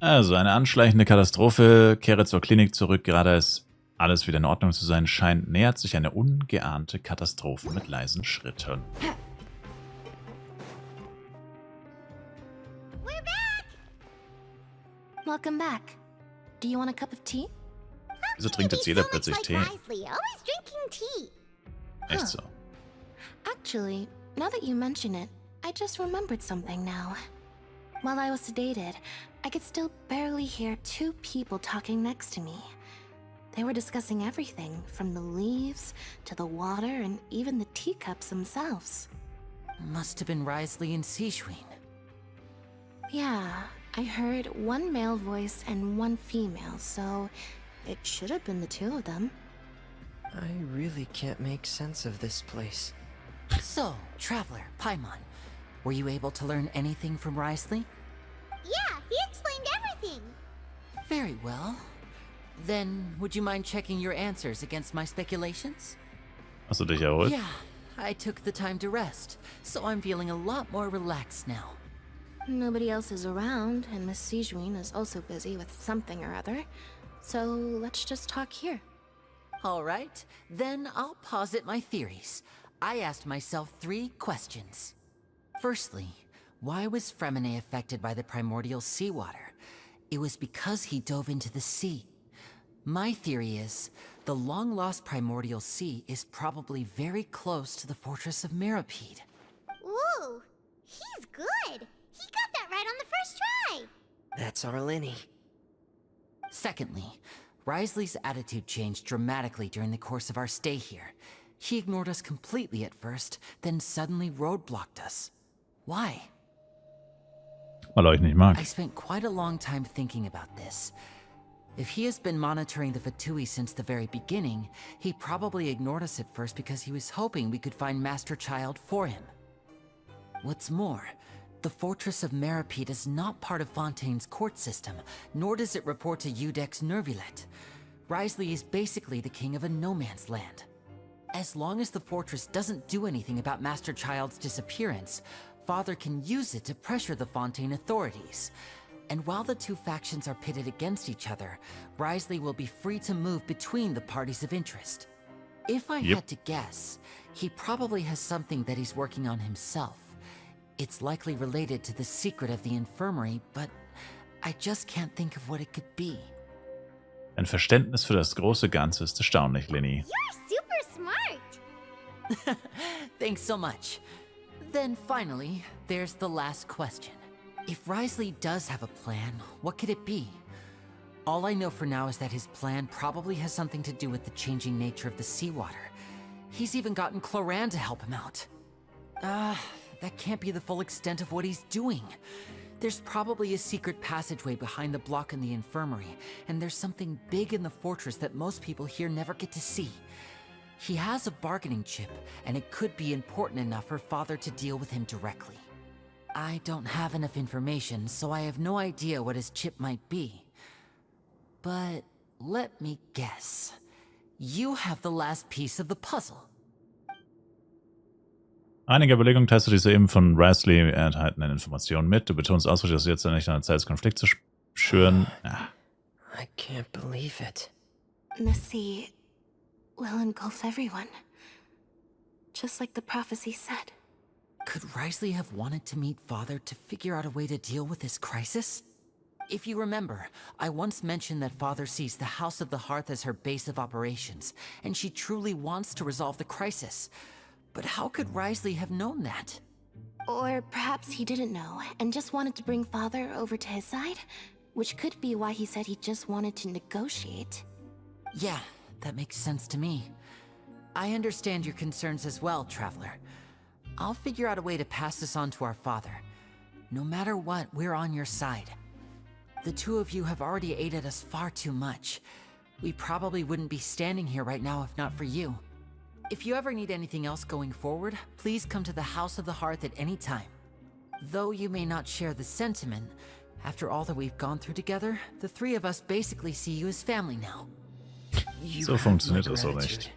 Also, eine anschleichende Katastrophe, kehre zur Klinik zurück, gerade als alles wieder in Ordnung zu sein scheint, nähert sich eine ungeahnte Katastrophe mit leisen Schritten. We're back! Welcome back. Do you want a cup of tea? Wieso trinkt jetzt jeder plötzlich Tee? Always drinking tea. Echt so. Actually, now that you mention it, I just remembered something now. While I was sedated, I could still barely hear two people talking next to me. They were discussing everything, from the leaves to the water and even the teacups themselves. Must have been Risley and Sijwin. Yeah, I heard one male voice and one female, so it should have been the two of them. I really can't make sense of this place. So, Traveler, Paimon, were you able to learn anything from Risley? Yeah, he explained everything. Very well. Then, would you mind checking your answers against my speculations? Hast du dich erholt? Yeah, I took the time to rest, so I'm feeling a lot more relaxed now. Nobody else is around, and Miss Sijwin is also busy with something or other, so let's just talk here. All right, then I'll posit my theories. I asked myself 3 questions. Firstly, why was Fremine affected by the primordial seawater? It was because he dove into the sea. My theory is, the long-lost primordial sea is probably very close to the fortress of Meropide. Ooh, he's good. He got that right on the first try. That's our Linny. Secondly, Risley's attitude changed dramatically during the course of our stay here. He ignored us completely at first, then suddenly roadblocked us. Why? Weil er euch nicht mag. I spent quite a long time thinking about this. If he has been monitoring the Fatui since the very beginning, he probably ignored us at first because he was hoping we could find Master Child for him. What's more, the Fortress of Meropide is not part of Fontaine's court system, nor does it report to Udex Nervulet. Risley is basically the king of a no-man's land. As long as the fortress doesn't do anything about Master Child's disappearance, Father can use it to pressure the Fontaine authorities. And while the two factions are pitted against each other, Risley will be free to move between the parties of interest. If I had to guess, he probably has something that he's working on himself. It's likely related to the secret of the infirmary, but I just can't think of what it could be. Ein Verständnis für das große Ganze ist erstaunlich, Linny. You're super smart. Thanks so much. Then finally, there's the last question. If Risley does have a plan, what could it be? All I know for now is that his plan probably has something to do with the changing nature of the seawater. He's even gotten Cloran to help him out. That can't be the full extent of what he's doing. There's probably a secret passageway behind the block in the infirmary, and there's something big in the fortress that most people here never get to see. He has a bargaining chip, and it could be important enough for Father to deal with him directly. I don't have enough information, so I have no idea what his chip might be. But let me guess. You have the last piece of the puzzle. Einige Überlegungen teilst du diese eben von Risley erhaltenen Informationen mit. Du betonst ausdrücklich, dass du jetzt nicht an der Zeit ist, Konflikt zu schüren. Ja. I can't believe it. The sea will engulf everyone, just like the prophecy said. Could Risley have wanted to meet Father to figure out a way to deal with this crisis? If you remember, I once mentioned that Father sees the House of the Hearth as her base of operations, and she truly wants to resolve the crisis. But how could Risley have known that? Or perhaps he didn't know and just wanted to bring Father over to his side, which could be why he said he just wanted to negotiate. Yeah, that makes sense to me. I understand your concerns as well, Traveler. I'll figure out a way to pass this on to our father. No matter what, we're on your side. The two of you have already aided us far too much. We probably wouldn't be standing here right now if not for you. If you ever need anything else going forward, please come to the House of the Hearth at any time. Though you may not share the sentiment, after all that we've gone through together, the three of us basically see you as family now. So funktioniert das so nicht.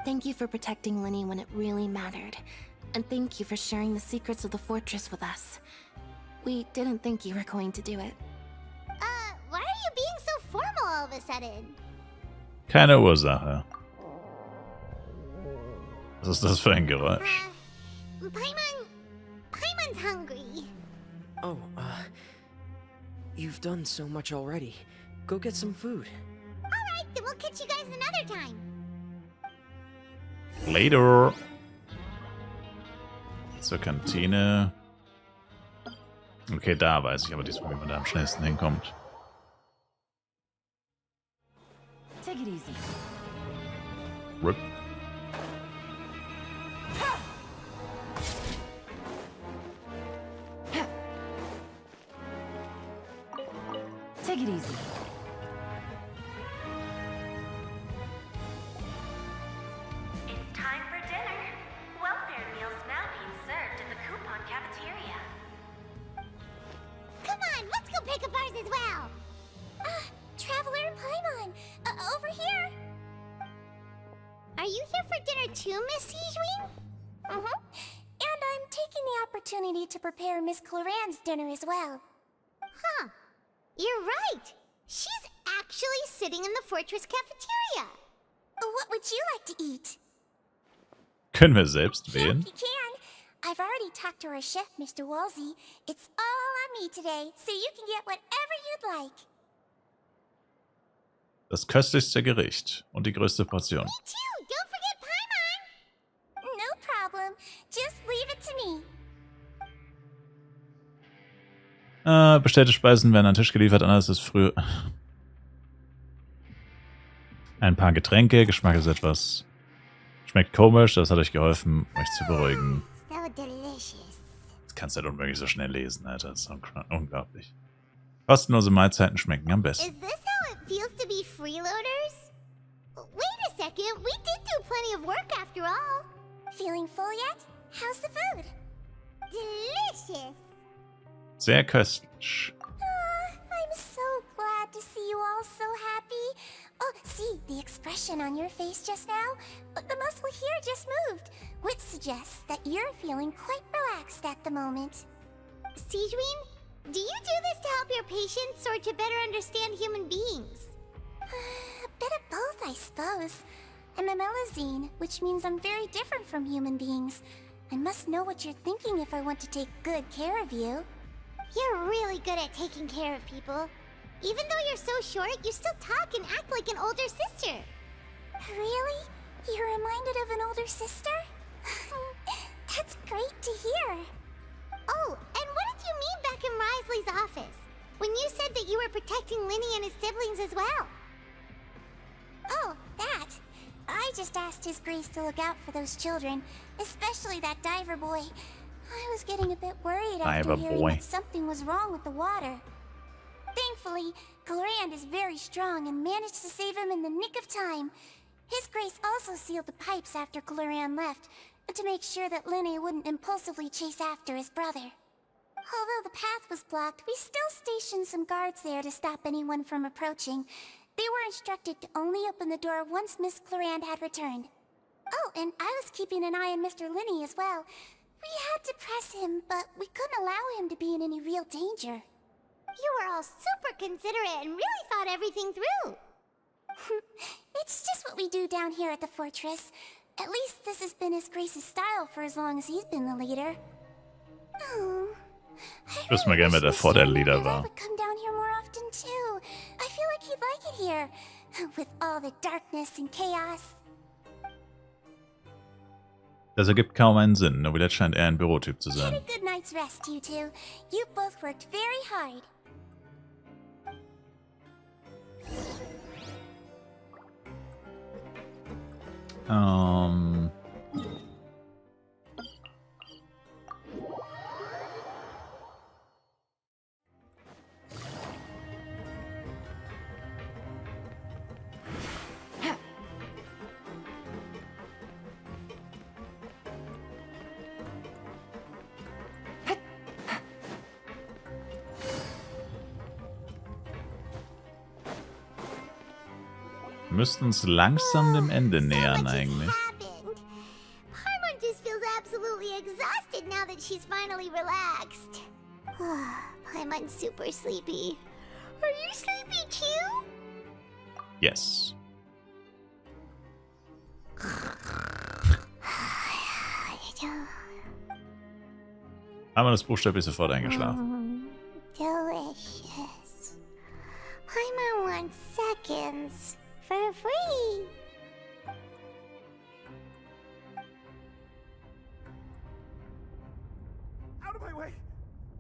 Thank you for protecting Linny when it really mattered. And thank you for sharing the secrets of the fortress with us. We didn't think you were going to do it. of a sudden? Keine Ursache. Was ist das für ein Geräusch? Paimon's hungry. Oh, you've done so much already. Go get some food. Alright, then we'll catch you guys another time. Later. Zur Kantine. Okay, da weiß ich aber diesmal, wie man da am schnellsten hinkommt. Take it easy. Rip. Take it easy. It's time for dinner. Welfare meals now being served in the coupon cafeteria. Come on, let's go pick up ours as well. Traveler and Paimon, over here. Are you here for dinner too, Miss Sijwin? And I'm taking the opportunity to prepare Miss Cloran's dinner as well. Huh. You're right. She's actually sitting in the fortress cafeteria. What would you like to eat? Können wir selbst wählen? You can. I've already talked to our chef, Mr. Wolsey. It's all on me today, so you can get whatever you'd like. Das köstlichste Gericht und die größte Portion. Me too. Don't forget Paimon. No problem. Just leave it to me. Bestellte Speisen werden an den Tisch geliefert, anders ist früher. Ein paar Getränke, Geschmack ist etwas. Schmeckt komisch, das hat euch geholfen, euch zu beruhigen. So delicious. Das kannst du halt unmöglich so schnell lesen, Alter. Das ist unglaublich. Kostenlose Mahlzeiten schmecken am besten. Is this how it feels to be freeloaders? Wait a second, we did do plenty of work after all. Feeling full yet? How's the food? Delicious. Sehr köstlich. I'm so glad to see you all so happy. Oh, see, the expression on your face just now? The muscle here just moved, which suggests that you're feeling quite relaxed at the moment. Sijwin, do you do this to help your patients or to better understand human beings? A bit of both, I suppose. I'm a Melazine, which means I'm very different from human beings. I must know what you're thinking if I want to take good care of you. You're really good at taking care of people. Even though you're so short, you still talk and act like an older sister. Really? You're reminded of an older sister? That's great to hear. Oh, and what did you mean back in Risley's office? When you said that you were protecting Linny and his siblings as well? Oh, that. I just asked His Grace to look out for those children, especially that diver boy. I was getting a bit worried after hearing that something was wrong with the water. Thankfully, Clorand is very strong and managed to save him in the nick of time. His Grace also sealed the pipes after Clorand left, to make sure that Linne wouldn't impulsively chase after his brother. Although the path was blocked, we still stationed some guards there to stop anyone from approaching. They were instructed to only open the door once Miss Clorand had returned. Oh, and I was keeping an eye on Mr. Linne as well. We had to press him, but we couldn't allow him to be in any real danger. You were all super considerate and really thought everything through. It's just what we do down here at the fortress. At least this has been His Grace's style for as long as he's been the leader. Oh, Ich wüsste mal gerne, wer der Vorteile-Leader war. would come down here more often too. I feel like he'd like it here, with all the darkness and chaos. Das ergibt kaum einen Sinn, nur Willett scheint eher ein Bürotyp zu Get sein. a good night's rest, you two. You both worked very hard. Wir müssten uns langsam dem Ende nähern eigentlich. Paimon just feels absolutely exhausted now that she's finally relaxed. Paimon's super sleepy. Are you sleepy too? Yes. Einmal das buchstäblich sofort eingeschlafen. Delicious. Timer 1 seconds for free. Out of my way!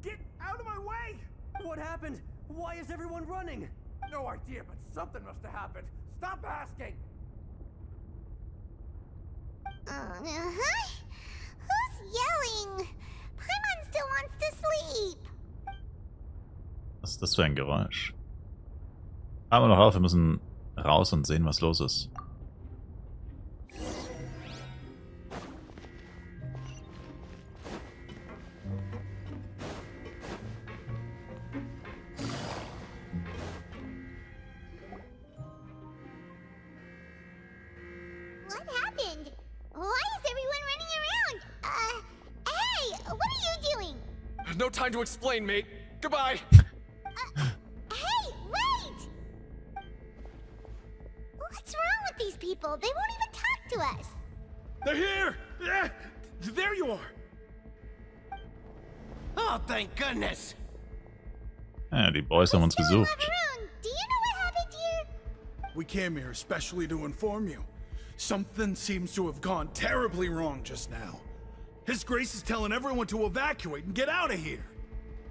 Get out of my way! What happened? Why is everyone running? No idea, but something must have happened. Stop asking! Who's yelling? Paimon still wants to sleep. Was ist das für ein Geräusch? Aber noch auf, wir müssen raus und sehen, was los ist. What happened? Why is everyone running around? Hey, what are you doing? No time to explain, mate. Goodbye! Hey, wait! What's wrong with these people? They won't even talk to us. They're here! Yeah, there you are! Oh, thank goodness! Ja, die Boys haben uns gesucht. Maroon, do you know what happened here? We came here especially to inform you. Something seems to have gone terribly wrong just now. His Grace is telling everyone to evacuate and get out of here.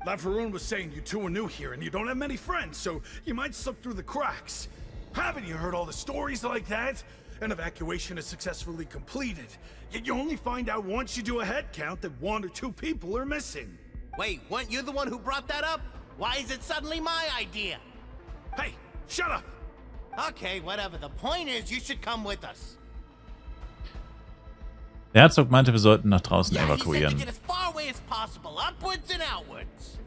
Laveroon was saying you two are new here and you don't have many friends, so you might slip through the cracks. Haven't you heard all the stories like that? An evacuation is successfully completed, yet you only find out once you do a head count that 1 or 2 people are missing. Wait, weren't you the one who brought that up? Why is it suddenly my idea? Hey, shut up! Okay, whatever. The point is, you should come with us. Der Herzog meinte, wir sollten nach draußen Yeah, he said to evakuieren. get as far away as possible, upwards and outwards.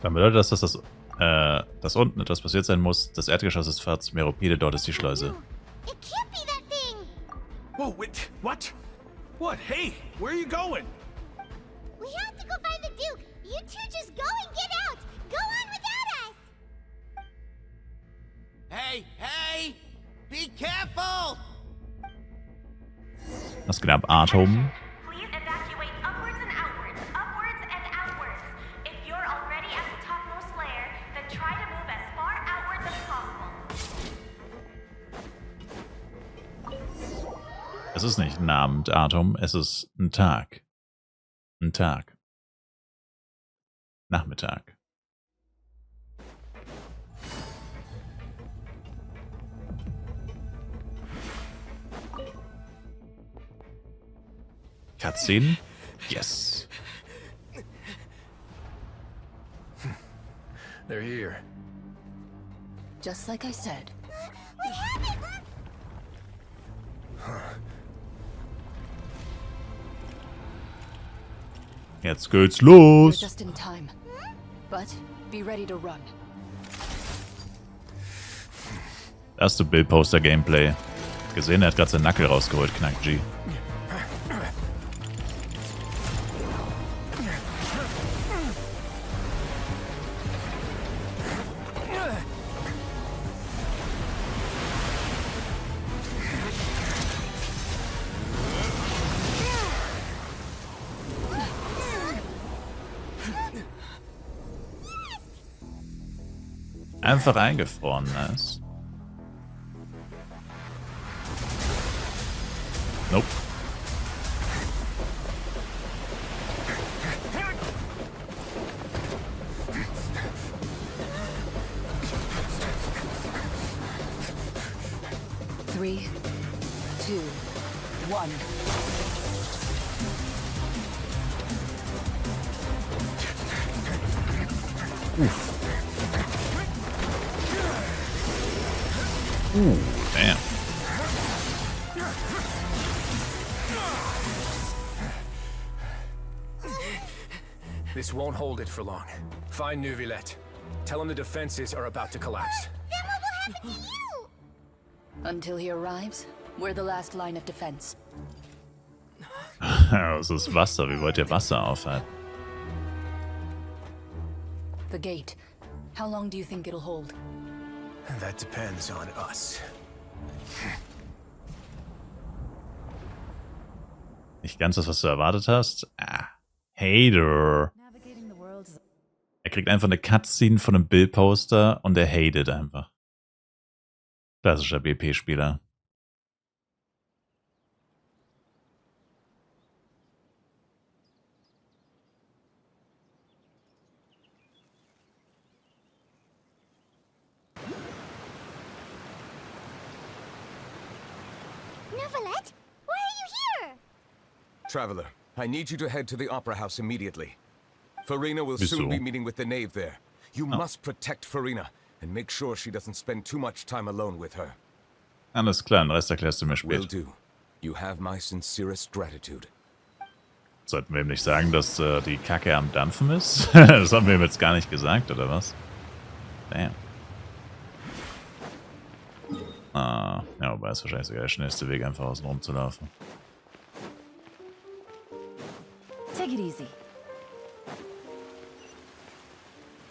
Dann bedeutet das, dass dass unten etwas passiert sein muss. Das Erdgeschoss ist Fahrt Meropide, dort ist die Schleuse. It can't be that thing. Whoa, wait, what? What? Hey, where are you going? We have to go find the Duke. You two just go and get out. Go on without us. Hey, hey! Be careful! Was geht ab, Atom? Please evacuate upwards and outwards, upwards and outwards. If you're already at the topmost layer, then try to move as far outwards as possible. Es ist nicht ein Abend, Atom, es ist ein Tag. Ein Tag. Nachmittag. Cutscene? Yes. They're here. Just like I said. We have it. Jetzt geht's We're los. just in time. But be ready to run. Erste Bildposter-Gameplay. Gesehen, er hat gerade seinen Nackel rausgeholt, Knack G. Einfach eingefroren, nice. Nope. Three, two, one. Damn. This won't hold it for long. Find Neuvillette. Tell him the defenses are about to collapse. Then what will happen to you? Until he arrives, we're the last line of defense. Das ist Wasser. Wie wollt ihr Wasser aufhalten? The gate. How long do you think it'll hold? That depends on us. Nicht ganz das, was du erwartet hast. Ah, Hater. Er kriegt einfach eine Cutscene von einem Bildposter und er hatet einfach. Klassischer BP-Spieler. Neuvillette, why are you here? Traveler, I need you to head to the Opera House immediately. Farina will Wieso? soon be meeting with the knave there. You must protect Farina and make sure she doesn't spend too much time alone with her. Alles klar, den Rest erklärst du mir Will später. do. You have my sincerest gratitude. Sollten wir ihm nicht sagen, dass die Kacke am Dampfen ist? Das haben wir ihm jetzt gar nicht gesagt, oder was? Damn. Ah, ja, wobei es wahrscheinlich sogar der schnellste Weg, einfach außen rum zu laufen. Take it easy.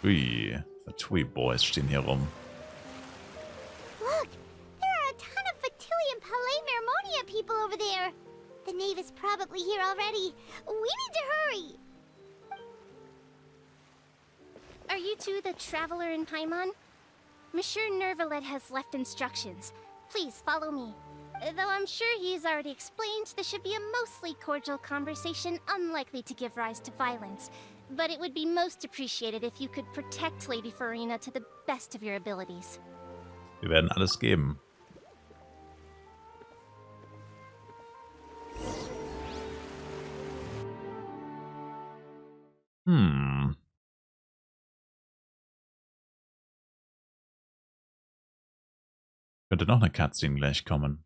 Ui, Fatui Boys stehen hier rum. Look, there are a ton of Fatui and Palais Mermonia people over there. The knave is probably here already. We need to hurry. Are you two the traveler in Paimon? Monsieur Neuvillette has left instructions. Please follow me. Though I'm sure he's already explained, this should be a mostly cordial conversation, unlikely to give rise to violence. But it would be most appreciated if you could protect Lady Farina to the best of your abilities. Wir werden alles geben. Könnte noch eine Cutscene gleich kommen.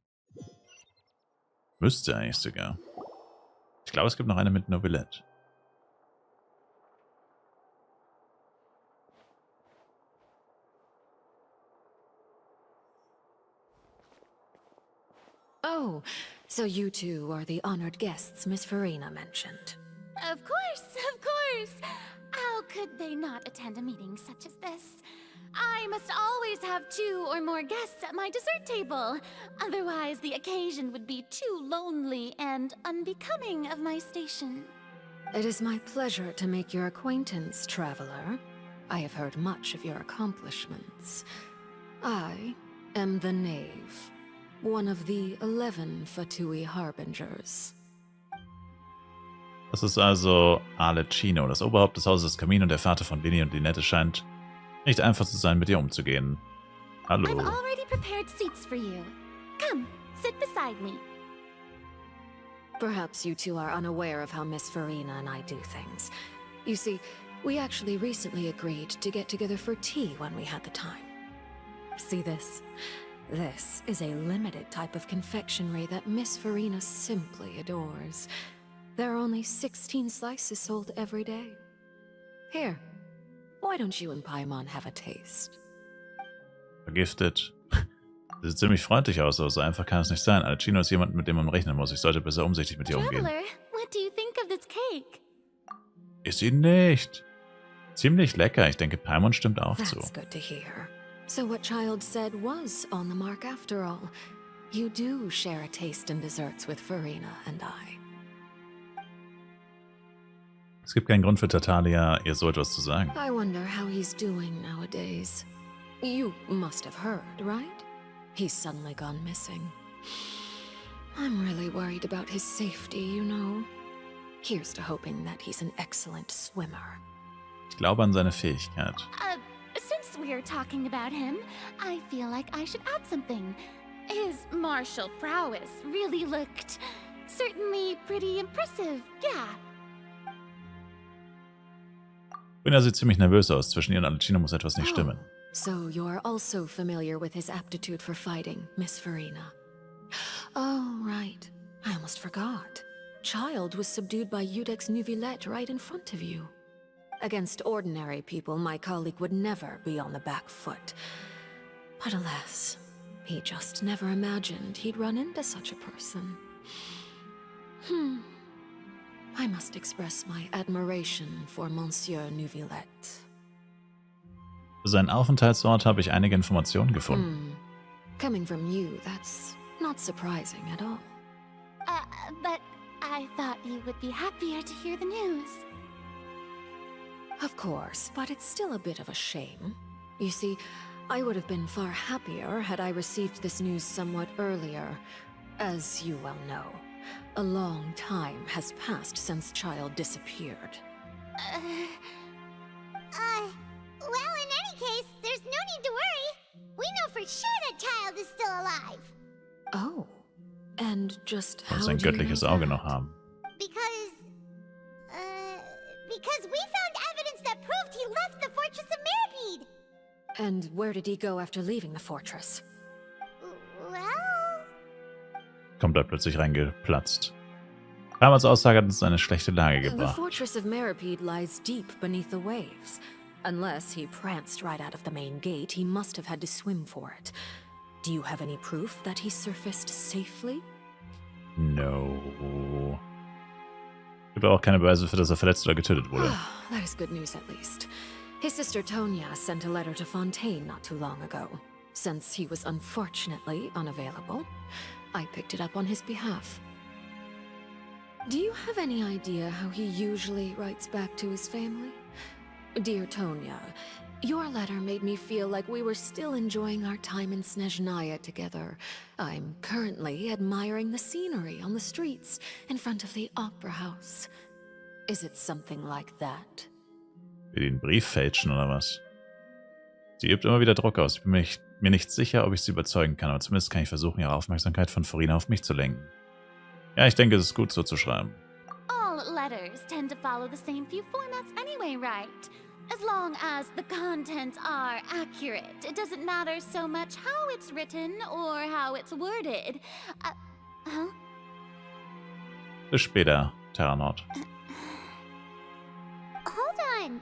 Müsste eigentlich sogar. Ich glaube, es gibt noch eine mit Neuvillette. Oh, so you two are the honored guests Miss Farina mentioned. Of course, of course! How could they not attend a meeting such as this? I must always have 2 or more guests at my dessert table. Otherwise, the occasion would be too lonely and unbecoming of my station. It is my pleasure to make your acquaintance, traveler. I have heard much of your accomplishments. I am the knave, one of the 11 Fatui Harbingers. Das ist also Alecino, das Oberhaupt des Hauses des Kamin und der Vater von Lini und Linette scheint nicht einfach zu sein, mit ihr umzugehen. Hallo. I've already prepared seats for you. Come, sit beside me. Perhaps you two are unaware of how Miss Farina and I do things. You see, we actually recently agreed to get together for tea when we had the time. See this? This is a limited type of confectionery that Miss Farina simply adores. There are only 16 slices sold every day. Here, why don't you and Paimon have a taste? Vergiftet. Das sieht ziemlich freundlich aus, aber so einfach kann es nicht sein. Alecino ist jemand, mit dem man rechnen muss. Ich sollte besser umsichtig mit ihr umgehen. Traveler, what do you think of this cake? Ist sie nicht. Ziemlich lecker. Ich denke, Paimon stimmt auch zu. That's good to hear. So what Child said was on the mark after all. You do share a taste in desserts with Farina and I. Es gibt keinen Grund für Tartaglia, ihr so etwas zu sagen. I wonder how he's doing nowadays. You must have heard, right? He's suddenly gone missing. I'm really worried about his safety, you know. Here's to hoping that he's an excellent swimmer. Ich glaube an seine Fähigkeit. Since we're talking about him, I feel like I should add something. His martial prowess really looked certainly pretty impressive, yeah. Farina sieht ziemlich nervös aus. Zwischen ihr und Alecino muss etwas nicht stimmen. So you're also familiar with his aptitude for fighting, Miss Farina. Oh, right. I almost forgot. Child was subdued by Iudex Neuvillette right in front of you. Against ordinary people, my colleague would never be on the back foot. But alas, he just never imagined he'd run into such a person. I must express my admiration for Monsieur Neuvillette. Für seinen Aufenthaltsort habe ich einige Informationen gefunden. Coming from you, that's not surprising at all. But I thought you would be happier to hear the news. Of course, but it's still a bit of a shame. You see, I would have been far happier had I received this news somewhat earlier. As you well know, a long time has passed since Child disappeared. Well, in any case, there's no need to worry. We know for sure that Child is still alive. Oh, and just how Und sein do you göttliches know Auge that? noch haben. Because we found evidence that proved he left the Fortress of Meropide. And where did he go after leaving the fortress? Well... Kommt da plötzlich reingeplatzt. Damals Aussage hat uns in eine schlechte Lage The gebracht. fortress of Meropide lies deep beneath the waves. Unless he pranced right out of the main gate, he must have had to swim for it. Do you have any proof that he surfaced safely? No. Gibt auch keine Beweise für, dass er verletzt oder getötet wurde. That is good news at least. His sister Tonya sent a letter to Fontaine not too long ago. Since he was unfortunately unavailable, I picked it up on his behalf. Do you have any idea how he usually writes back to his family? Dear Tonya, your letter made me feel like we were still enjoying our time in Snezhnaya together. I'm currently admiring the scenery on the streets in front of the opera house. Is it something like that? Will den Brief fälschen oder was? Sie übt immer wieder Druck aus. Ich bin mir nicht sicher, ob ich sie überzeugen kann, aber zumindest kann ich versuchen, ihre Aufmerksamkeit von Farina auf mich zu lenken. Ja, ich denke, es ist gut, so zu schreiben. All letters tend to follow the same few formats anyway, right? As long as the contents are accurate, it doesn't matter so much how it's written or how it's worded. Huh? Bis später, Terranord. Hold on.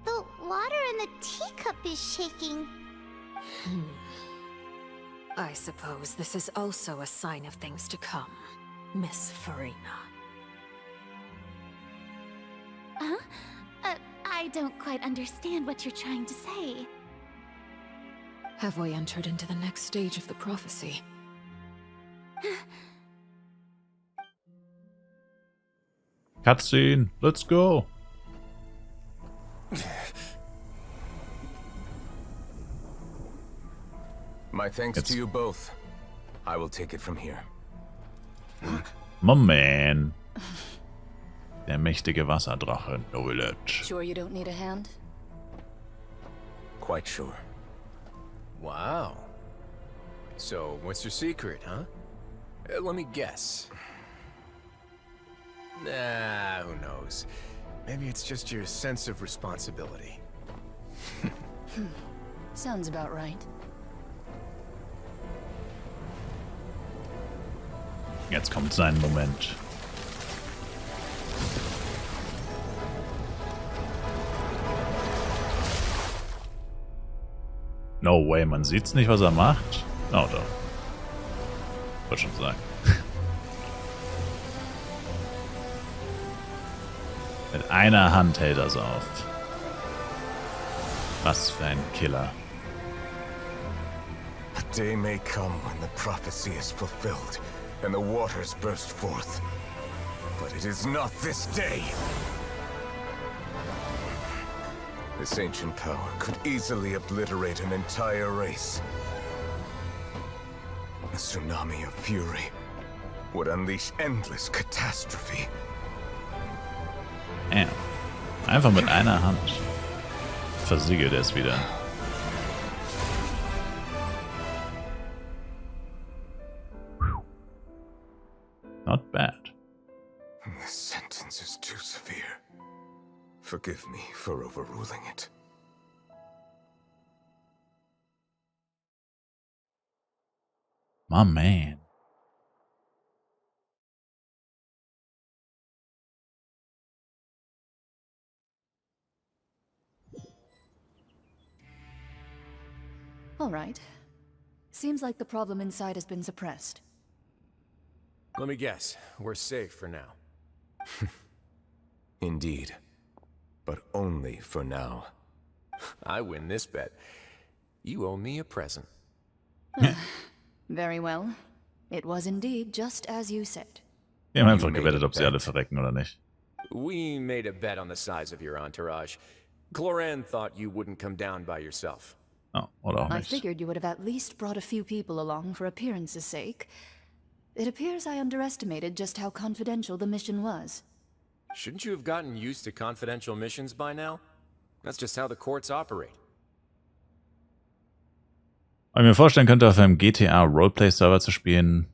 The water in the teacup is shaking. I suppose this is also a sign of things to come, Miss Farina. Huh? I don't quite understand what you're trying to say. Have we entered into the next stage of the prophecy? Cutscene, let's go! My thanks to you both. I will take it from here. Moment. Der mächtige Wasserdrache, Novelet. Sure you don't need a hand? Quite sure. Wow. So, what's your secret, huh? Let me guess. Nah, who knows? Maybe it's just your sense of responsibility. Sounds about right. Jetzt kommt sein Moment. No way, man sieht's nicht, was er macht? Oh, doch. Wollte schon sagen. Mit einer Hand hält er's auf. Was für ein Killer. A day may come when the prophecy is fulfilled and the waters burst forth. But it is not this day. This ancient power could easily obliterate an entire race. A tsunami of fury would unleash endless catastrophe. Ja. Einfach mit einer Hand versiegelt er es wieder. Not bad. The sentence is too severe. Forgive me for overruling it. My man. All right. Seems like the problem inside has been suppressed. Let me guess. We're safe for now. Indeed. But only for now. I win this bet. You owe me a present. Very well. It was indeed just as you said. Wir haben einfach gewettet, ob sie alle verrecken oder nicht. We made a bet on the size of your entourage. Cloran thought you wouldn't come down by yourself. Oh, oder auch I nicht. figured you would have at least brought a few people along for appearance's sake. It appears I underestimated just how confidential the mission was. Shouldn't you have gotten used to confidential missions by now? That's just how the courts operate. Ob ich mir vorstellen könnte, auf einem GTA Roleplay-Server zu spielen,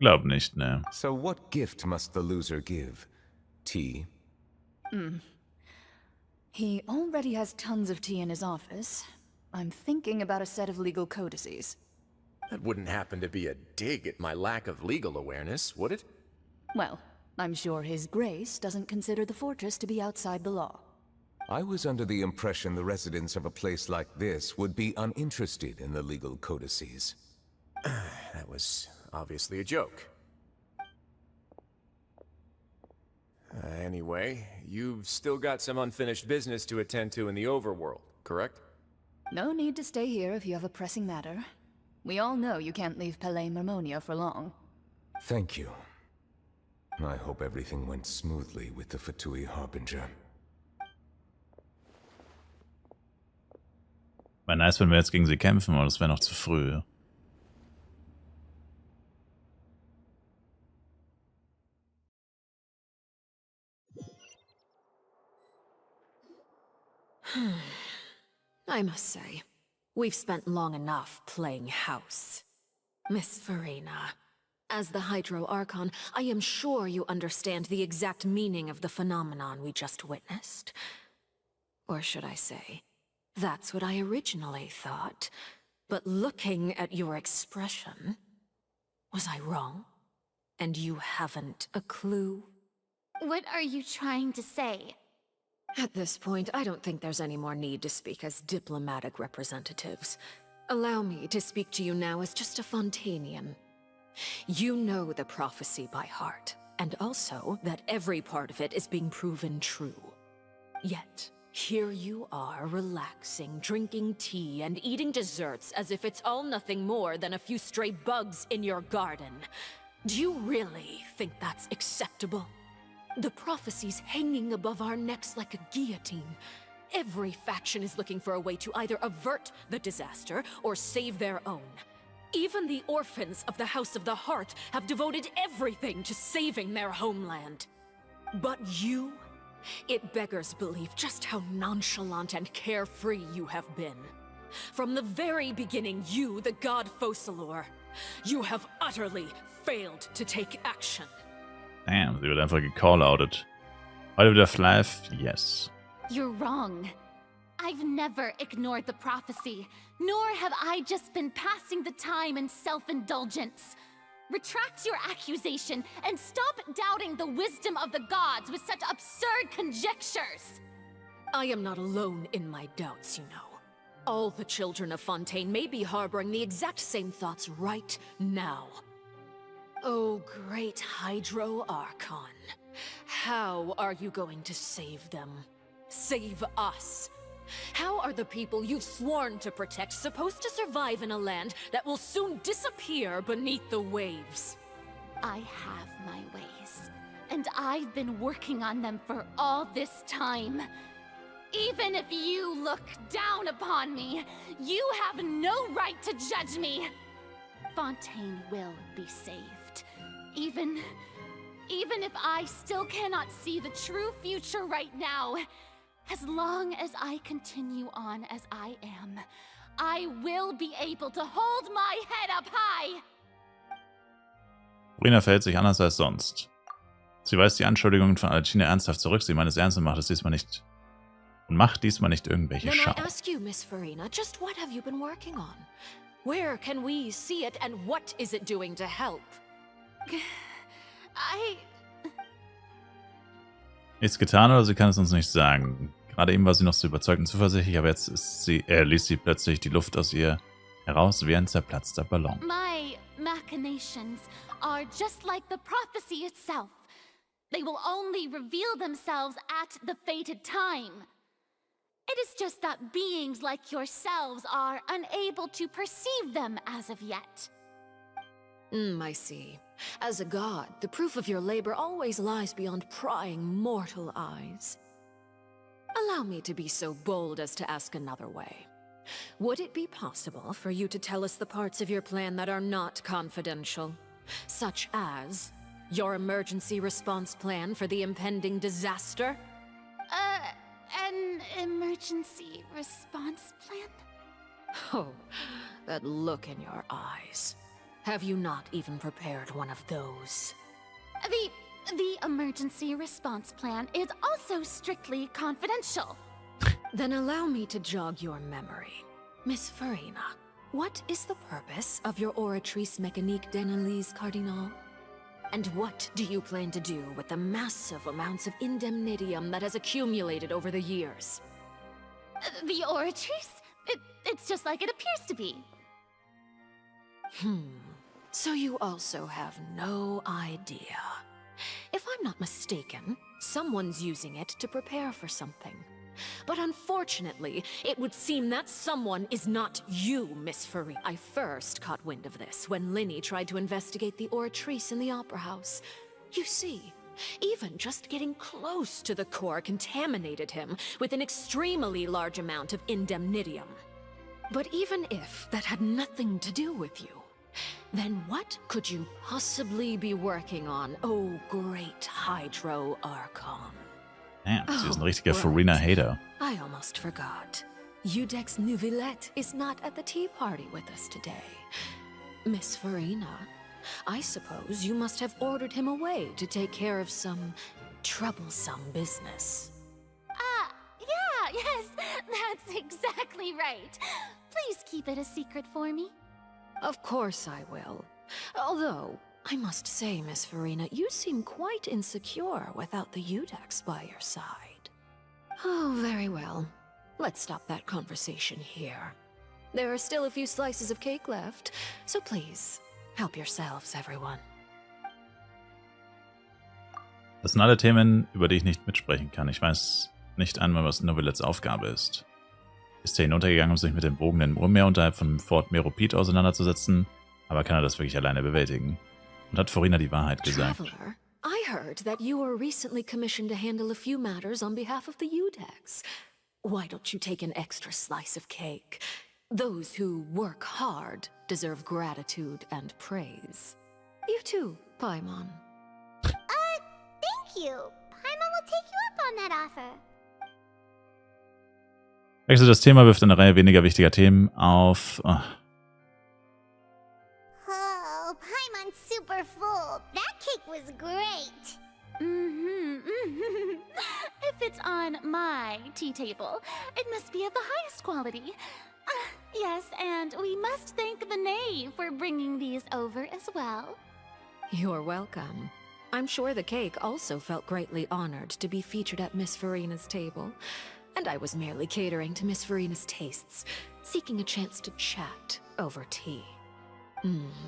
glaub nicht, ne. So what gift must the loser give? Tea? He already has tons of tea in his office. I'm thinking about a set of legal codices. That wouldn't happen to be a dig at my lack of legal awareness, would it? Well, I'm sure His Grace doesn't consider the fortress to be outside the law. I was under the impression the residents of a place like this would be uninterested in the legal codices. That was obviously a joke. Anyway, you've still got some unfinished business to attend to in the overworld, correct? No need to stay here if you have a pressing matter. We all know you can't leave Palais Mermonia for long. Thank you. I hope everything went smoothly with the Fatui Harbinger. Wäre nice, wenn wir jetzt gegen sie kämpfen, aber das wäre noch zu früh. I must say, we've spent long enough playing house. Miss Farina, as the Hydro Archon, I am sure you understand the exact meaning of the phenomenon we just witnessed. Or should I say, that's what I originally thought. But looking at your expression, was I wrong? And you haven't a clue? What are you trying to say? At this point, I don't think there's any more need to speak as diplomatic representatives. Allow me to speak to you now as just a Fontanian. You know the prophecy by heart, and also that every part of it is being proven true. Yet, here you are, relaxing, drinking tea, and eating desserts as if it's all nothing more than a few stray bugs in your garden. Do you really think that's acceptable? The prophecy's hanging above our necks like a guillotine. Every faction is looking for a way to either avert the disaster or save their own. Even the orphans of the House of the Heart have devoted everything to saving their homeland. But you? It beggars belief just how nonchalant and carefree you have been. From the very beginning, you, the god Focalor, you have utterly failed to take action. Damn, sie wird einfach gecall-outet. Heute wieder Flav? Yes. You're wrong. I've never ignored the prophecy, nor have I just been passing the time in self-indulgence. Retract your accusation and stop doubting the wisdom of the gods with such absurd conjectures. I am not alone in my doubts, you know. All the children of Fontaine may be harboring the exact same thoughts right now. Oh, great Hydro Archon. How are you going to save them? Save us? How are the people you've sworn to protect supposed to survive in a land that will soon disappear beneath the waves? I have my ways, and I've been working on them for all this time. Even if you look down upon me, you have no right to judge me. Fontaine will be saved. Even if I still cannot see the true future right now, as long as I continue on as I am, I will be able to hold my head up high. Farina verhält sich anders als sonst. Sie weist die Anschuldigungen von Alcina ernsthaft zurück. Sie meint es ernst und macht diesmal nicht irgendwelche Schau. Then I ask you, Miss Farina, just what have you been working on? Where can we see it, and what is it doing to help? Nichts getan oder sie kann es uns nicht sagen. Gerade eben war sie noch so überzeugt und zuversichtlich, aber jetzt ließ sie plötzlich die Luft aus ihr heraus wie ein zerplatzter Ballon. My machinations are just like the prophecy itself. They will only reveal themselves at the fated time. It is just that beings like yourselves are unable to perceive them as of yet. I see. As a god, the proof of your labor always lies beyond prying mortal eyes. Allow me to be so bold as to ask another way. Would it be possible for you to tell us the parts of your plan that are not confidential? Such as your emergency response plan for the impending disaster? An emergency response plan? Oh, that look in your eyes. Have you not even prepared one of those? The emergency response plan is also strictly confidential. Then allow me to jog your memory. Miss Farina, what is the purpose of your Oratrice Mécanique d'Analyse Cardinal? And what do you plan to do with the massive amounts of indemnitium that has accumulated over the years? The Oratrice? It's just like it appears to be. So you also have no idea. If I'm not mistaken, someone's using it to prepare for something. But unfortunately, it would seem that someone is not you, Miss Farina. I first caught wind of this when Linny tried to investigate the Oratrice in the Opera House. You see, even just getting close to the core contaminated him with an extremely large amount of indemnitium. But even if that had nothing to do with you, then what could you possibly be working on, oh great Hydro Archon? Damn, sie ist ein richtiger Farina-Hater. I almost forgot. Udex Neuvillette is not at the tea party with us today. Miss Farina, I suppose you must have ordered him away to take care of some troublesome business. Yeah, yes, that's exactly right. Please keep it a secret for me. Of course I will. Although, I must say, Miss Farina, you seem quite insecure without the Udex by your side. Oh, very well. Let's stop that conversation here. There are still a few slices of cake left, so please, help yourselves, everyone. Das sind alle Themen, über die ich nicht mitsprechen kann. Ich weiß nicht einmal, was Neuvillettes Aufgabe ist. Ist er hinuntergegangen, um sich mit dem wogenden Urmeer unterhalb von Fort Meropid auseinanderzusetzen, aber kann er das wirklich alleine bewältigen? Und hat Farina die Wahrheit gesagt? Traveler, I heard that you were recently commissioned to handle a few matters on behalf of the Udex. Why don't you take an extra slice of cake? Those who work hard deserve gratitude and praise. You too, Paimon. Thank you. Paimon will take you up on that offer. Wechselt das Thema, wirft eine Reihe weniger wichtiger Themen auf. Oh, Paimon's super full. That cake was great. If it's on my tea table, it must be of the highest quality. Yes, and we must thank the knave for bringing these over as well. You're welcome. I'm sure the cake also felt greatly honored to be featured at Miss Farina's table. And I was merely catering to Miss Farina's tastes, seeking a chance to chat over tea.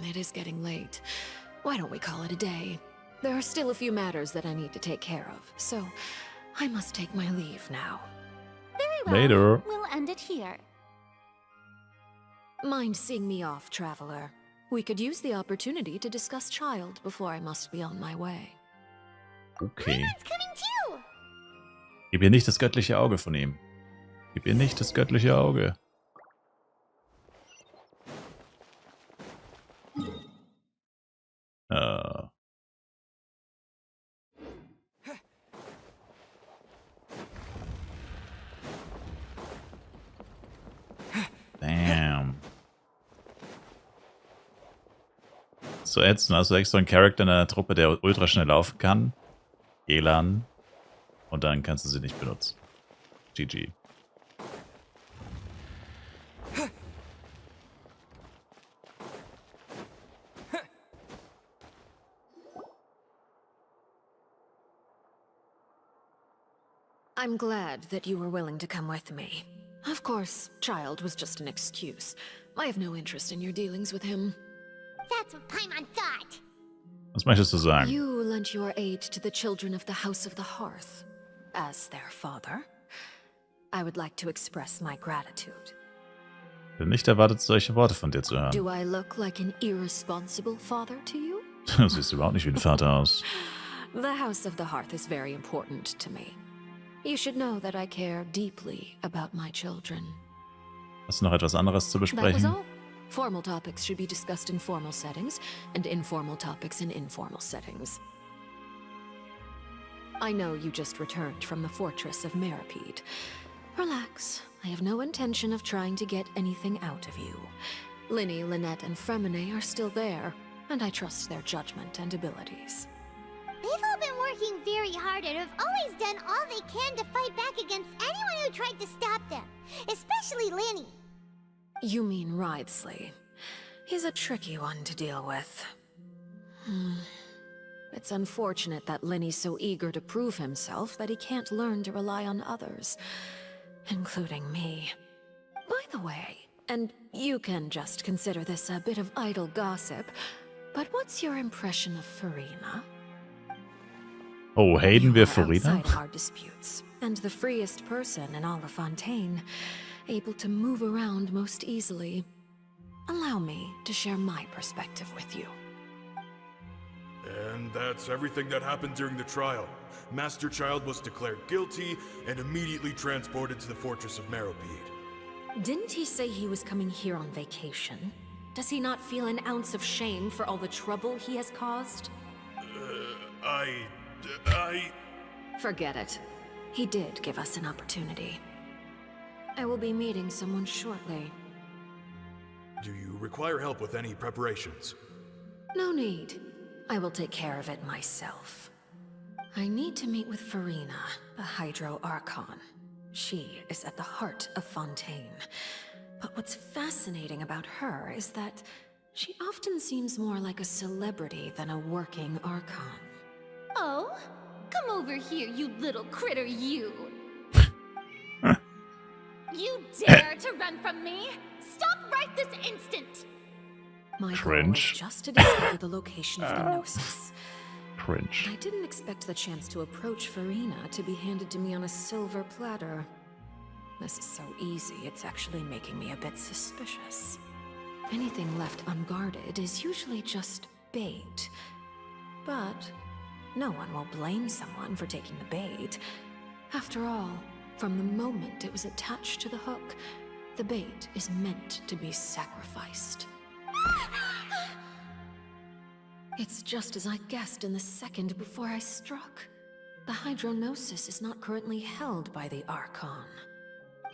It is getting late. Why don't we call it a day? There are still a few matters that I need to take care of, so I must take my leave now. Very well. Later. We'll end it here. Mind seeing me off, traveler? We could use the opportunity to discuss Child before I must be on my way. Okay. Paimon's coming too. Gib ihr nicht das göttliche Auge von ihm. Gib ihr nicht das göttliche Auge. Damn. So ätzend, hast du extra einen Charakter in der Truppe, der ultra schnell laufen kann. Elan. Und dann kannst du sie nicht benutzen. GG. I'm glad that you were willing to come with me. Of course, Child was just an excuse. I have no interest in your dealings with him. That's what Paimon thought. Was möchtest du sagen? You lent your aid to the children of the House of the Hearth. As their father. I would like to express my gratitude. Ich bin nicht erwartet, solche Worte von dir zu hören. Do I look like an irresponsible father to you? Du siehst überhaupt nicht wie ein Vater aus. The House of the Hearth is very important to me. You should know that I care deeply about my children. Hast du noch etwas anderes zu That was besprechen? all. Formal topics should be discussed in formal settings, and informal topics in informal settings. I know you just returned from the fortress of Meripede. Relax. I have no intention of trying to get anything out of you. Linny, Lynette, and Fremine are still there, and I trust their judgment and abilities. They've all been working very hard and have always done all they can to fight back against anyone who tried to stop them, especially Linny. You mean Wriothesley. He's a tricky one to deal with. It's unfortunate that Linny's so eager to prove himself that he can't learn to rely on others, including me. By the way, and you can just consider this a bit of idle gossip, but what's your impression of Furina? Oh, haten wir You are Furina? outside our disputes, and the freest person in all of Fontaine, able to move around most easily. Allow me to share my perspective with you. And that's everything that happened during the trial. Master Child was declared guilty and immediately transported to the Fortress of Meripede. Didn't he say he was coming here on vacation? Does he not feel an ounce of shame for all the trouble he has caused? I... Forget it. He did give us an opportunity. I will be meeting someone shortly. Do you require help with any preparations? No need. I will take care of it myself. I need to meet with Furina, the Hydro Archon. She is at the heart of Fontaine. But what's fascinating about her is that she often seems more like a celebrity than a working Archon. Oh? Come over here, you little critter, you! You dare to run from me? Stop right this instant! My goal Cringe. is just to discover the location of the Gnosis. Cringe. I didn't expect the chance to approach Furina to be handed to me on a silver platter. This is so easy, it's actually making me a bit suspicious. Anything left unguarded is usually just bait. But no one will blame someone for taking the bait. After all, from the moment it was attached to the hook, the bait is meant to be sacrificed. It's just as I guessed in the second before I struck. The Hydronosis is not currently held by the Archon.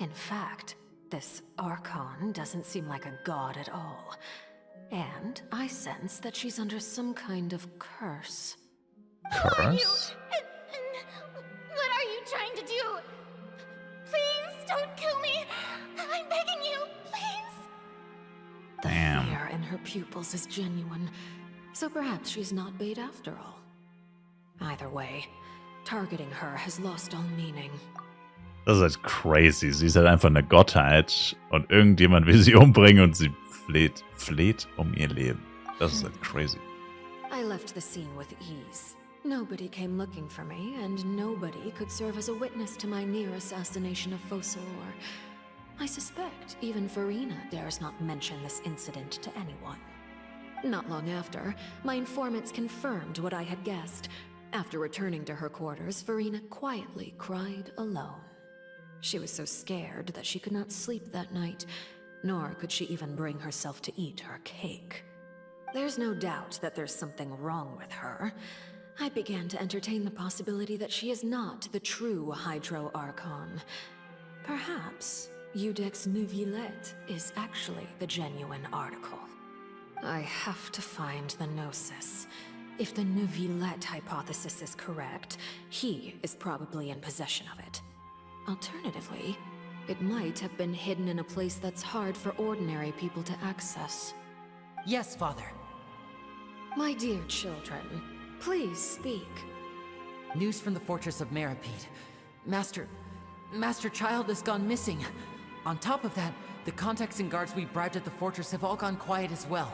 In fact, this Archon doesn't seem like a god at all. And I sense that she's under some kind of curse. Curse? What are you trying to do? Please don't kill me! I'm begging you, please! The Damn. fear in her pupils is genuine, so perhaps she's not bait after all. Either way, targeting her has lost all meaning. Das ist halt crazy. Sie ist halt einfach eine Gottheit und irgendjemand will sie umbringen und sie fleht um ihr Leben. Das ist halt crazy. I left the scene with ease. Nobody came looking for me, and nobody could serve as a witness to my near assassination of Focalor. I suspect even Furina dares not mention this incident to anyone. Not long after, my informants confirmed what I had guessed. After returning to her quarters, Furina quietly cried alone. She was so scared that she could not sleep that night, nor could she even bring herself to eat her cake. There's no doubt that there's something wrong with her. I began to entertain the possibility that she is not the true Hydro Archon. Perhaps Eudex Neuvillette is actually the genuine article. I have to find the Gnosis. If the Neuvillette hypothesis is correct, he is probably in possession of it. Alternatively, it might have been hidden in a place that's hard for ordinary people to access. Yes, Father. My dear children, please speak. News from the Fortress of Meripede. Master Child has gone missing. On top of that, the contacts and guards we bribed at the fortress have all gone quiet as well.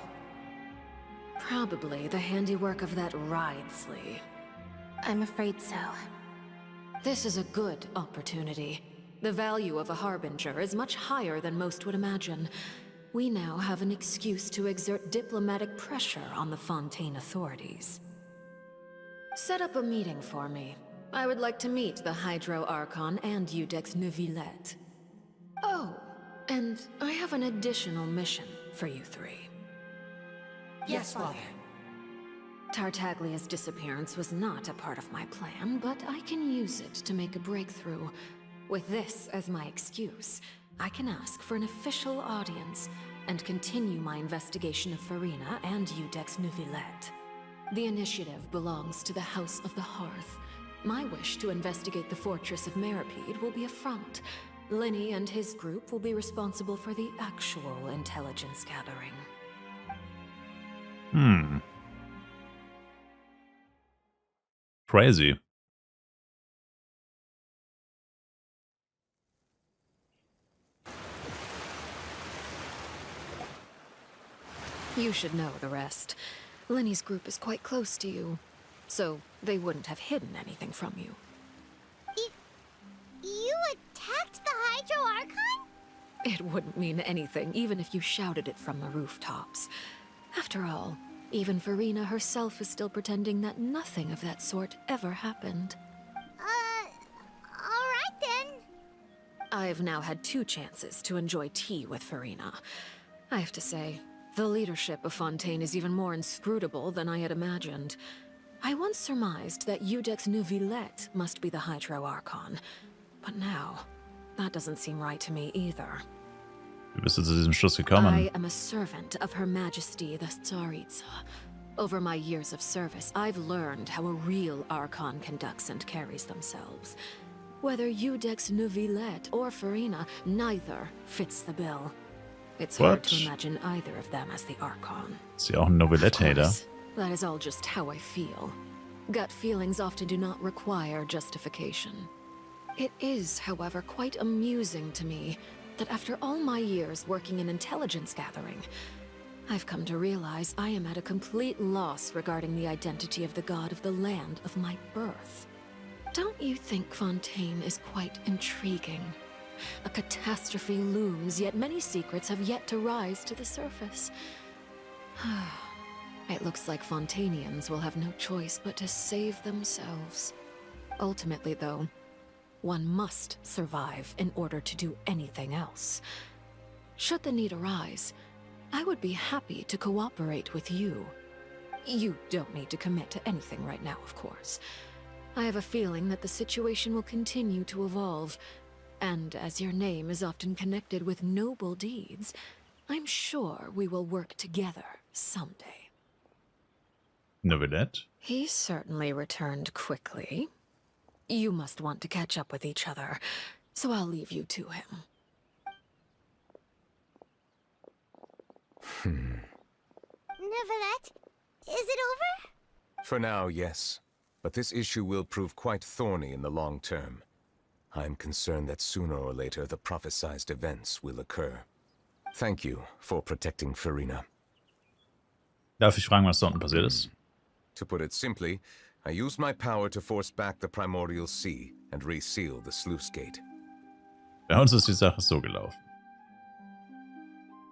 Probably the handiwork of that Wriothesley. I'm afraid so. This is a good opportunity. The value of a harbinger is much higher than most would imagine. We now have an excuse to exert diplomatic pressure on the Fontaine authorities. Set up a meeting for me. I would like to meet the Hydro Archon and Iudex Neuvillette. Oh, and I have an additional mission for you three. Yes, Father. Tartaglia's disappearance was not a part of my plan, but I can use it to make a breakthrough. With this as my excuse, I can ask for an official audience and continue my investigation of Farina and Iudex Neuvillette. The initiative belongs to the House of the Hearth. My wish to investigate the fortress of Meripede will be a front. Lenny and his group will be responsible for the actual intelligence gathering. Crazy. You should know the rest. Lenny's group is quite close to you, so they wouldn't have hidden anything from you. You attacked the Hydro Archon? It wouldn't mean anything, even if you shouted it from the rooftops. After all, even Farina herself is still pretending that nothing of that sort ever happened. Alright then. I've now had 2 chances to enjoy tea with Farina. I have to say, the leadership of Fontaine is even more inscrutable than I had imagined. I once surmised that Iudex Neuvillette must be the Hydro Archon, but now, that doesn't seem right to me either. Wie bist du zu diesem Schluss gekommen? I am a servant of Her Majesty the Tsaritsa. Over my years of service, I've learned how a real Archon conducts and carries themselves. Whether Iudex Neuvillette or Farina, neither fits the bill. It's hard to imagine either of them as the Archon. Ist sie auch ein Neuvillette-Hater? That is all just how I feel. Gut feelings often do not require justification. It is, however, quite amusing to me that after all my years working in intelligence gathering, I've come to realize I am at a complete loss regarding the identity of the god of the land of my birth. Don't you think Fontaine is quite intriguing? A catastrophe looms, yet many secrets have yet to rise to the surface. It looks like Fontainians will have no choice but to save themselves. Ultimately, though, one must survive in order to do anything else. Should the need arise, I would be happy to cooperate with you. You don't need to commit to anything right now, of course. I have a feeling that the situation will continue to evolve, and as your name is often connected with noble deeds, I'm sure we will work together someday. Neuvillette? He certainly returned quickly. You must want to catch up with each other, so I'll leave you to him. Neuvillette, is it over? For now, yes. But this issue will prove quite thorny in the long term. I'm concerned that sooner or later the prophesized events will occur. Thank you for protecting Farina. Darf ich fragen, was da unten passiert ist? To put it simply, I used my power to force back the primordial sea and reseal the sluice gate. Bei uns ist die Sache so gelaufen.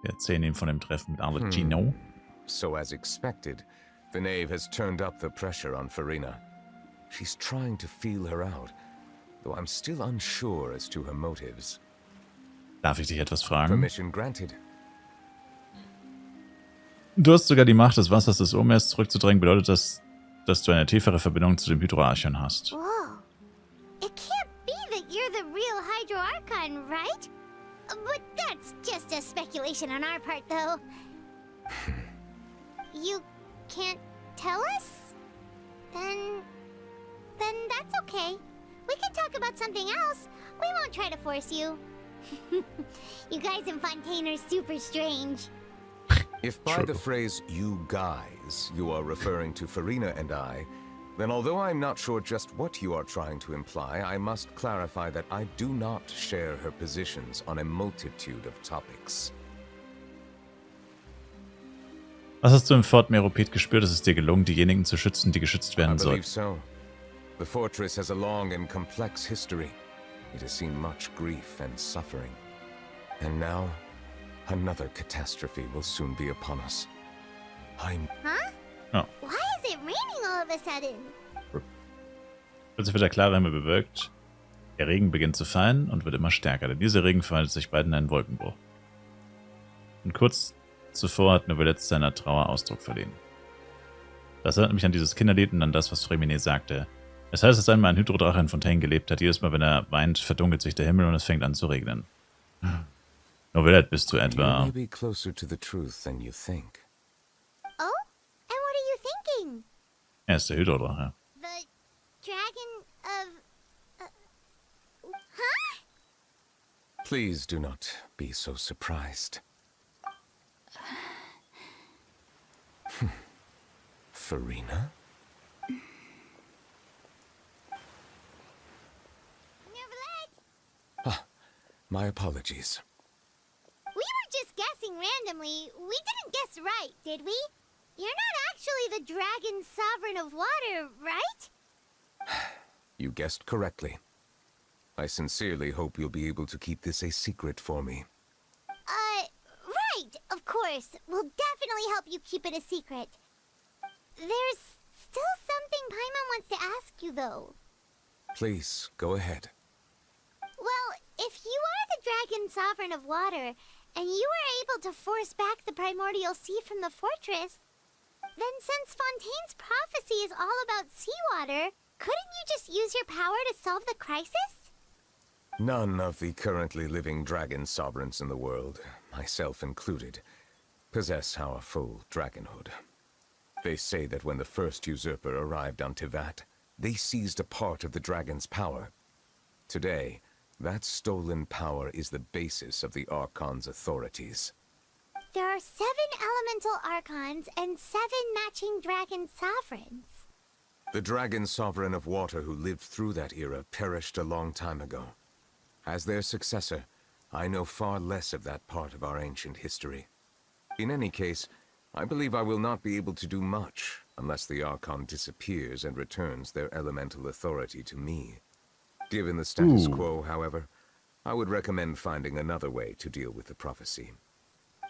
Wir erzählen ihm von dem Treffen mit Arle Gino. So as expected, the knave has turned up the pressure on Farina. She's trying to feel her out, though I'm still unsure as to her motives. Darf ich dich etwas fragen? Permission granted. Du hast sogar die Macht des Wassers des Urmeers zurückzudrängen. Bedeutet das, dass du eine tiefere Verbindung zu dem Hydroarchon hast? Whoa. It can't be that you're the real Hydro Archon, right? But that's just a speculation on our part, though. You can't tell us? Then that's okay. We can talk about something else. We won't try to force you. You guys in Fontaine are super strange. If by the phrase, you guys, you are referring to Farina and I, then although I'm not sure just what you are trying to imply, I must clarify that I do not share her positions on a multitude of topics. Was hast du im Fort Meropid gespürt? Es ist dir gelungen, diejenigen zu schützen, die geschützt werden I believe sollten. so. The fortress has a long and complex history. It has seen much grief and suffering. And now, another catastrophe will soon be upon us. Huh? Oh. Why is it raining all of a sudden? Plötzlich wird der klare Himmel bewölkt. Der Regen beginnt zu fallen und wird immer stärker, denn dieser Regen verwandelt sich bald in einen Wolkenbruch. Und kurz zuvor hat Novelette seiner Trauer Ausdruck verliehen. Das erinnert mich an dieses Kinderlied und an das, was Freminet sagte. Es heißt, dass einmal ein Hydrodrache in Fontaine gelebt hat. Jedes Mal, wenn er weint, verdunkelt sich der Himmel und es fängt an zu regnen. Novelette, bist du etwa... Oh? And what are you thinking? Er ist der Hydrodrache. The dragon of... huh? Please do not be so surprised. Farina? Ah, my apologies. We were just guessing randomly. We didn't guess right, did we? You're not actually the dragon sovereign of water, right? You guessed correctly. I sincerely hope you'll be able to keep this a secret for me. Right, of course. We'll definitely help you keep it a secret. There's still something Paimon wants to ask you, though. Please, go ahead. Well, if you are the dragon sovereign of water, and you were able to force back the primordial sea from the fortress, then since Fontaine's prophecy is all about seawater, couldn't you just use your power to solve the crisis? None of the currently living dragon sovereigns in the world, myself included, possess our full dragonhood. They say that when the first usurper arrived on Tivat, they seized a part of the dragon's power. Today, that stolen power is the basis of the Archon's authorities. There are 7 elemental archons and 7 matching dragon sovereigns. The dragon sovereign of water who lived through that era perished a long time ago. As their successor, I know far less of that part of our ancient history. In any case, I believe I will not be able to do much unless the Archon disappears and returns their elemental authority to me. Given the status quo, however, I would recommend finding another way to deal with the prophecy.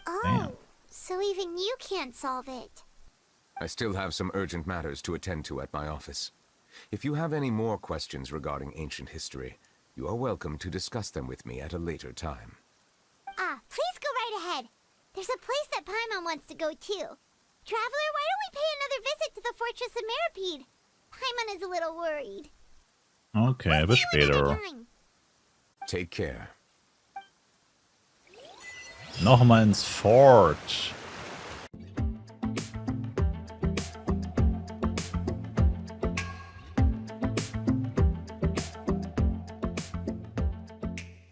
Oh, so even you can't solve it. I still have some urgent matters to attend to at my office. If you have any more questions regarding ancient history, you are welcome to discuss them with me at a later time. Please go right ahead. There's a place that Paimon wants to go too. Traveler, why don't we pay another visit to the Fortress of Meropide? Paimon is a little worried. Okay, bis später. Take care. Nochmal ins Fort.